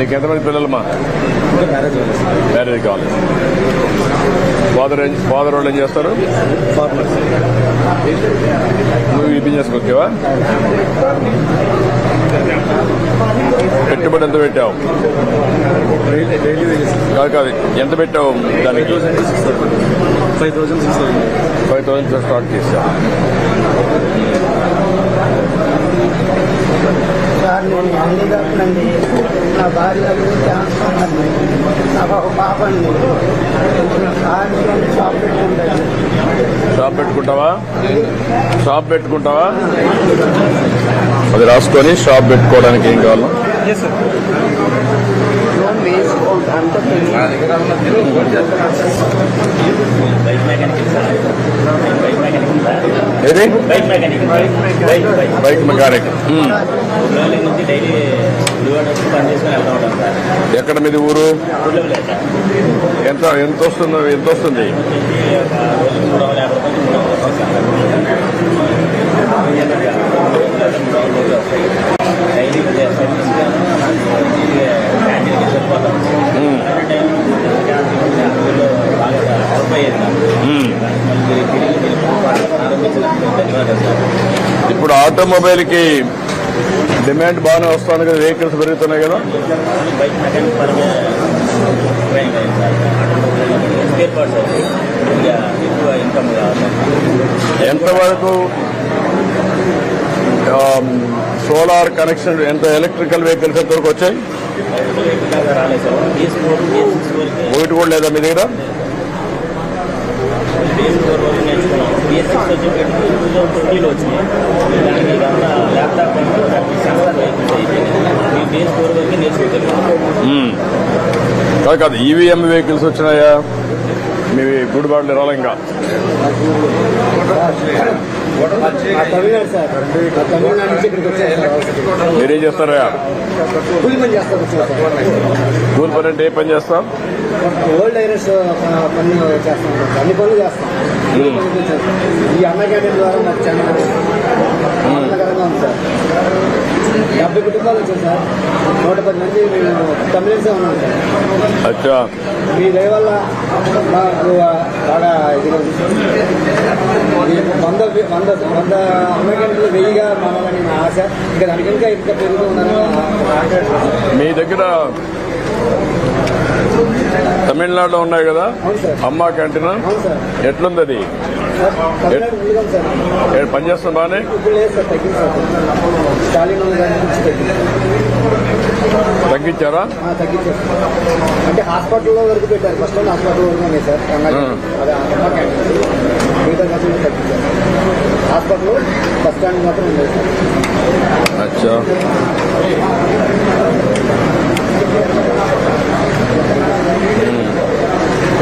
నీకు ఎంతమంది పిల్లలమ్మా? మ్యారేజ్ కావాలి. ఫాదర్ వాళ్ళు ఏం చేస్తారు? నువ్వు ఈ బిజినెస్కి వచ్చావా? పెట్టుబడి ఎంత పెట్టావు? కాదు ఎంత పెట్టావు దానికి? 5,000 స్టార్ట్ చేశావు. సార్ నేను హ్యాండిక్యాప్నండి. నా భార్య ట్రాన్స్ఫార్మర్ని, నాకు ఒక పాప అండి. షాప్ పెట్టుకుంటాను. షాప్ పెట్టుకుంటావా? అది రాసుకొని షాప్ పెట్టుకోవడానికి ఏం కావాలి? లోన్ వేసుకోండి అంత ఏది? Bike mechanic. ఎక్కడ మీది ఊరు? ఎంత వస్తుంది? ఇప్పుడు ఆటోమొబైల్ కి డిమాండ్ బాగానే వస్తుంది కదా, వెహికల్స్ పెరుగుతున్నాయి కదా. ఎంతవరకు సోలార్ కనెక్షన్, ఎంత ఎలక్ట్రికల్ వెహికల్స్ ఎంతవరకు వచ్చాయి? ఒకటి కూడా లేదా మీ దగ్గర? కాదు ఈవీఎం వెహికల్స్ వచ్చినాయా? మీ గుడిబాట్లు రాలే ఇంకా? మీరేం చేస్తారా? కూలి పని చేస్తాను. కూలి పని అంటే ఏ పని చేస్తాం? ఓల్డ్ ఐరస్ పని చేస్తాం. అన్ని పనులు చేస్తాం. ఈ అన్న క్యాంటీన్ ద్వారా మాకు చాలా ఆనందకరంగా ఉంది సార్. 70 కుటుంబాలు వచ్చాయి సార్. 110 మంది మేము తమిళన్సే ఉన్నాం సార్. అచ్చా, మీ దయ వల్ల మాకు బాగా ఇదిగా ఉంది సార్. 100 అన్న క్యాంటీన్లు 1000గా మారాలని నా ఆశ. ఇంకా దానికి ఇంకా పెరుగుతూ ఉన్నారని. మీ దగ్గర తమిళనాడులో ఉన్నాయి కదా అమ్మా క్యాంటీన్, ఎట్లుంది అది? పనిచేస్తుంది బాగానే? తగ్గించారా? తగ్గించారు అంటే హాస్పిటల్లో వరకు పెట్టారు. ఫస్ట్ హాస్పిటల్ వరకు ఉన్నాయి సార్. అదే అమ్మా క్యాంటీన్ మిగతా మాత్రం తగ్గించారు. హాస్పిటల్ బస్ స్టాండ్ మాత్రం ఉంది సార్. అచ్చా,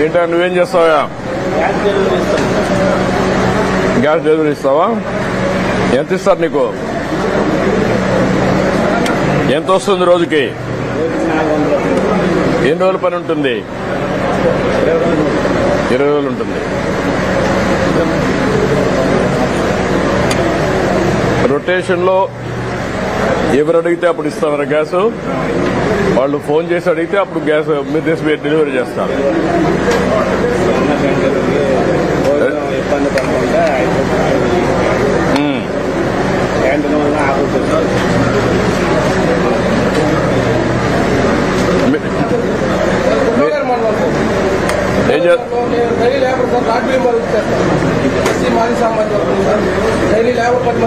ఏంటా నువ్వేం చేస్తావా? గ్యాస్ డెలివరీ ఇస్తావా? ఎంత ఇస్తారు నీకు? ఎంత వస్తుంది రోజుకి? ఎన్ని రోజుల పని ఉంటుంది? 20 రోజులు ఉంటుంది. రొటేషన్లో ఎవరు అడిగితే అప్పుడు ఇస్తారా గ్యాస్? వాళ్ళు ఫోన్ చేసి అడిగితే అప్పుడు గ్యాస్ మీరు డెలివరీ చేస్తారు. ఏం చేస్తారు?